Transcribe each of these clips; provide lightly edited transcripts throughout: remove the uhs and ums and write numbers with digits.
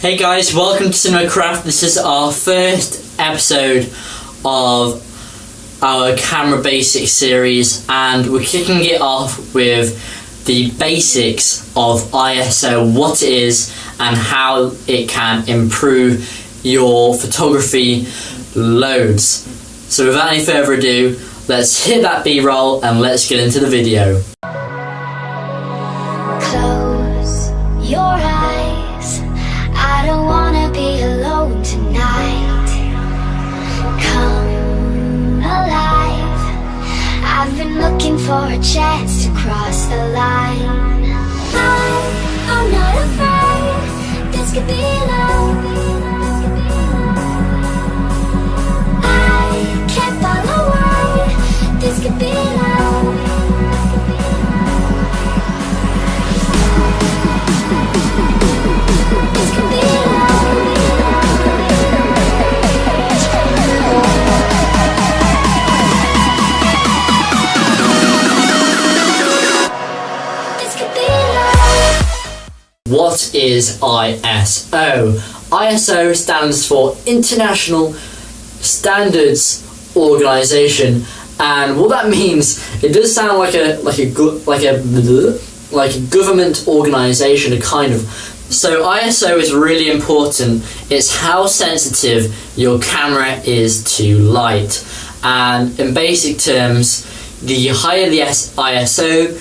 Hey guys, welcome to Cinematography. This is our first episode of our camera basics series, and we're kicking it off with the basics of ISO, what it is and how it can improve your photography loads. So without any further ado, let's hit that B-roll and let's get into the video. Close your eyes, I don't wanna be alone tonight. Come alive, I've been looking for a chance to cross the line. I'm not afraid, this could be love. I can't follow word, this could be love. This could be love. This could be love. What is ISO? ISO stands for International Standards Organization, and what that means, it does sound like a government organization, a kind of. So ISO is really important. It's how sensitive your camera is to light, and in basic terms, the higher the ISO,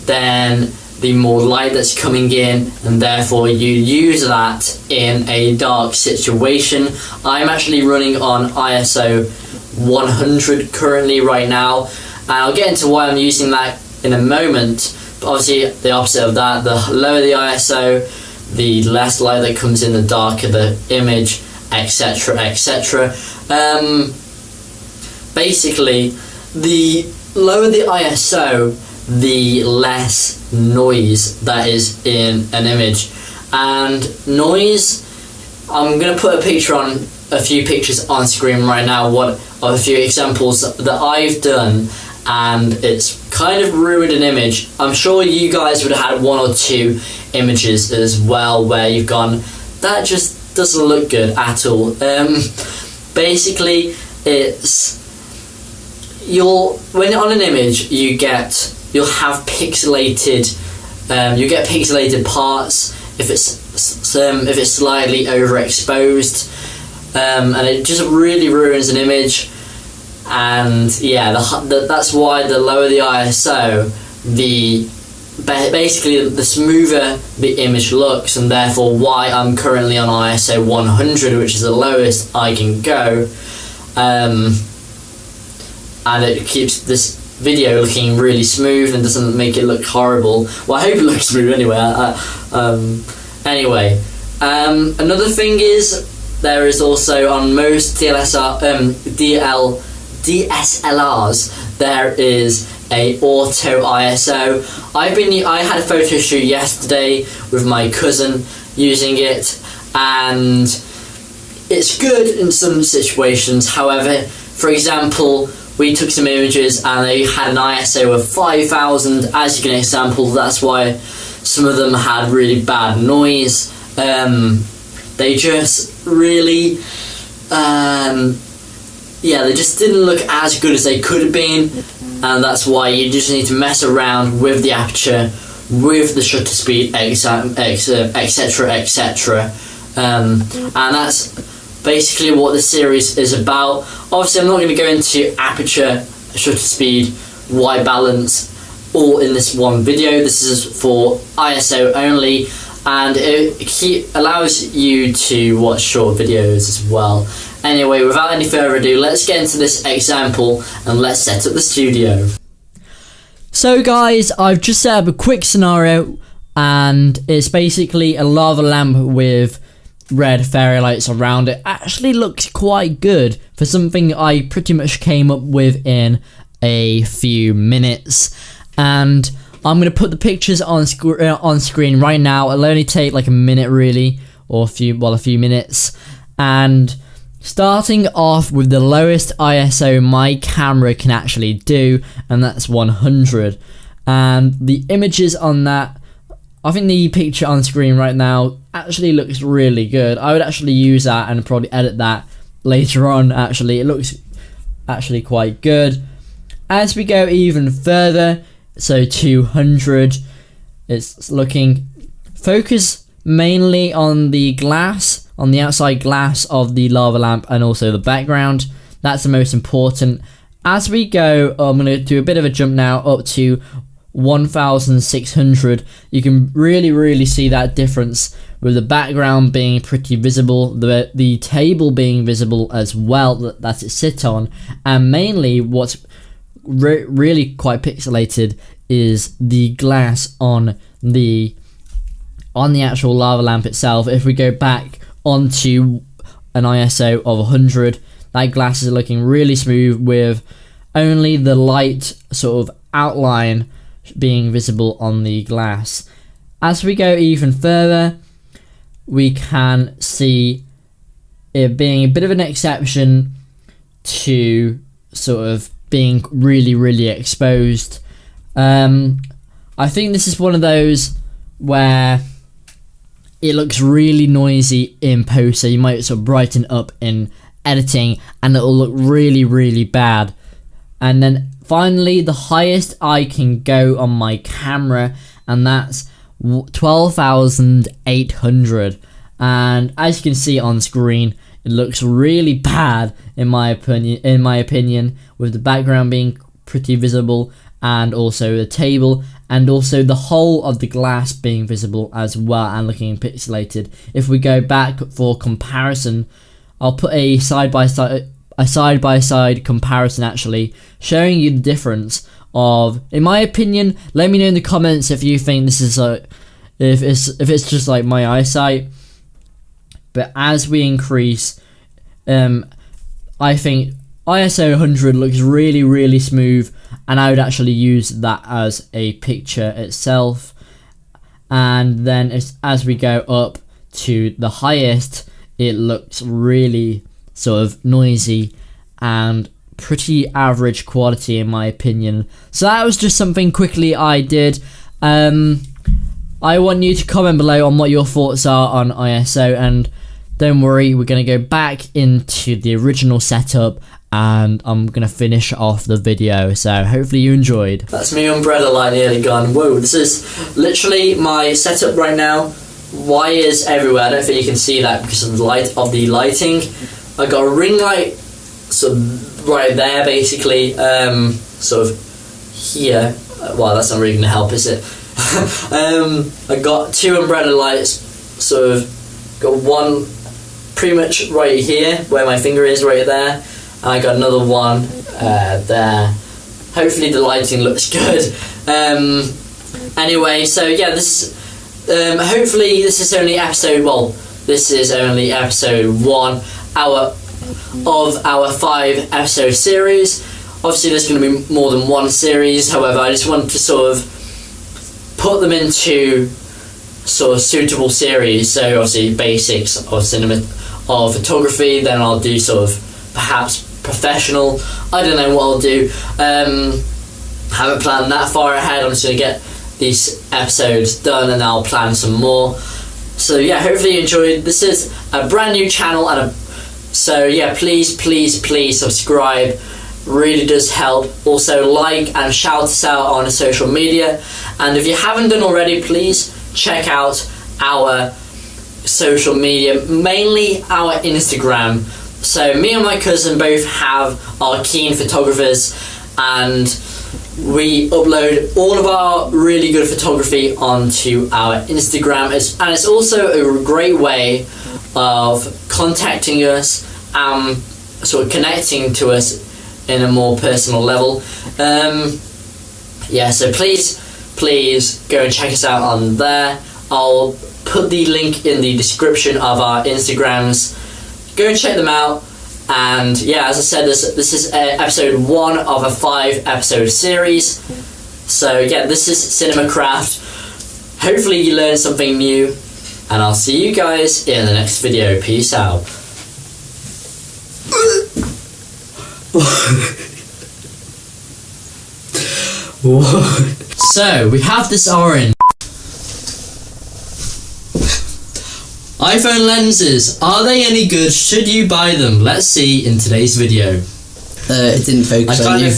then the more light that's coming in, and therefore you use that in a dark situation. I'm actually running on ISO 100 currently right now, and I'll get into why I'm using that in a moment. But obviously the opposite of that, the lower the ISO, the less light that comes in, the darker the image, etc, etc. Basically, the lower the ISO, the less noise that is in an image. And noise, I'm going to put a few pictures on screen right now, what are a few examples that I've done, and it's kind of ruined an image. I'm sure you guys would have had one or two images as well where you've gone, that just doesn't look good at all. Basically, it's when on an image you'll have pixelated parts if it's slightly overexposed, and it just really ruins an image. And yeah, that's why the lower the ISO, basically the smoother the image looks, and therefore why I'm currently on ISO 100, which is the lowest I can go, and it keeps this video looking really smooth and doesn't make it look horrible. Well, I hope it looks smooth anyway. Another thing is, there is also on most DSLRs there is a auto ISO. I had a photo shoot yesterday with my cousin using it, and it's good in some situations. However, for example, we took some images and they had an ISO of 5000 as you can example. That's why some of them had really bad noise. They just really they just didn't look as good as they could have been, and that's why you just need to mess around with the aperture, with the shutter speed, etc, etc. And that's basically what the series is about. Obviously, I'm not going to go into aperture, shutter speed, white balance, all in this one video. This is for ISO only, and it allows you to watch short videos as well. Anyway, without any further ado, let's get into this example and let's set up the studio. So guys, I've just set up a quick scenario, and it's basically a lava lamp with red fairy lights around it. Actually looks quite good for something I pretty much came up with in a few minutes, and I'm going to put the pictures on screen right now. It'll only take like a minute really, or a few minutes. And starting off with the lowest ISO my camera can actually do, and that's 100. And the images on that I think the picture on screen right now actually looks really good. I would actually use that and probably edit that later on. Actually, it looks actually quite good. As we go even further, so 200, it's looking, focus mainly on the glass, on the outside glass of the lava lamp, and also the background. That's the most important. As we go, I'm going to do a bit of a jump now up to 1600. You can really see that difference with the background being pretty visible, the table being visible as well that it sits on, and mainly what's really quite pixelated is the glass on the actual lava lamp itself. If we go back onto an ISO of 100, that glass is looking really smooth with only the light sort of outline being visible on the glass. As we go even further, we can see it being a bit of an exception to sort of being really exposed. I think this is one of those where it looks really noisy in post, so you might sort of brighten up in editing and it'll look really bad. And then finally, the highest I can go on my camera, and that's 12,800. And as you can see on screen, it looks really bad in my opinion, with the background being pretty visible, and also the table, and also the whole of the glass being visible as well and looking pixelated. If we go back for comparison, I'll put a side by side comparison actually, showing you the difference of, in my opinion. Let me know in the comments if you think this is if it's just like my eyesight. But as we increase, I think ISO 100 looks really smooth, and I would actually use that as a picture itself. And then as we go up to the highest, it looks really sort of noisy and pretty average quality in my opinion. So that was just something quickly I did. I want you to comment below on what your thoughts are on ISO, and don't worry, we're going to go back into the original setup and I'm going to finish off the video, so hopefully you enjoyed. That's my umbrella light nearly gone. Whoa, this is literally my setup right now. Wires everywhere. I don't think you can see that because of the lighting. I got a ring light sort of right there, basically, sort of here. Well, that's not really going to help, is it? I got two umbrella lights, sort of got one pretty much right here where my finger is, right there, and I got another one there. Hopefully the lighting looks good. Anyway, so yeah, this hopefully this is only episode 1 of our 5 episode series. Obviously there's going to be more than one series, however I just want to sort of put them into sort of suitable series. So obviously basics of photography, then I'll do sort of perhaps professional. I don't know what I'll do. Haven't planned that far ahead. I'm just going to get these episodes done and I'll plan some more. So yeah, hopefully you enjoyed. This is a brand new channel, and so yeah, please subscribe. Really does help. Also like and shout us out on social media, and if you haven't done already, please check out our social media, mainly our Instagram. So me and my cousin both have our keen photographers, and we upload all of our really good photography onto our Instagram, and it's also a great way of contacting us, sort of connecting to us in a more personal level. Yeah, so please go and check us out on there. I'll put the link in the description of our Instagrams. Go and check them out. And yeah, as I said, this is episode 1 of a 5 episode series. So yeah, this is Cinemacraft. Hopefully you learned something new, and I'll see you guys in the next video. Peace out. So we have this orange. iPhone lenses, are they any good? Should you buy them? Let's see in today's video. It didn't focus I on kind you. of